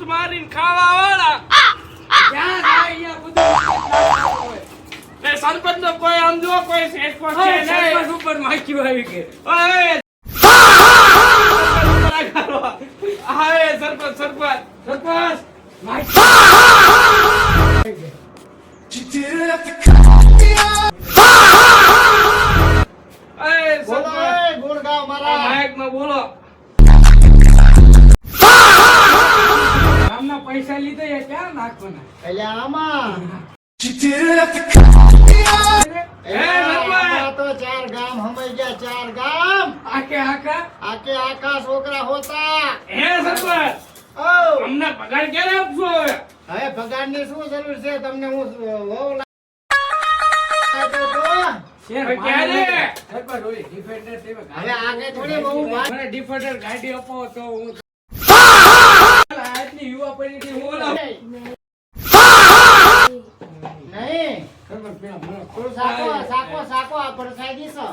મારીને ખાવા વાળા ક્યાં જાય અહીંયા બધું એ સરપંચ નો કોઈ આમ જો કોઈ શેઠ પર છે નહીં સરપંચ ઉપર માખ્યું આવી કે ઓય હાય સરપંચ સરપંચ સરપંચ બોલો એ ગુણગાવ મારા માઈક માં બોલો ગામના પૈસા લીધે એ ક્યાં નાખવાના એટલે આમાં આમાં તો 4 ગામ હમાઈ ગયા 4 ગામ આકે આકા આકે આકા છોકરા હોતા હે સરપંચ ઓ અમને પગાર ક્યારે આપશો હવે પગારની શું જરૂર છે તમને હું વહુ શેર ક્યારે? સરપંચ ઓલી ડિફેન્ડર છે હવે આગે થોડી વહુ મને ડિફેન્ડર ગાડી આપો તો હું આજની યુવા પેઢી હું બોલો નહીં સરપંચ પેલા મને તું સાકો સાકો સાકો આ પરસાઈ દીશો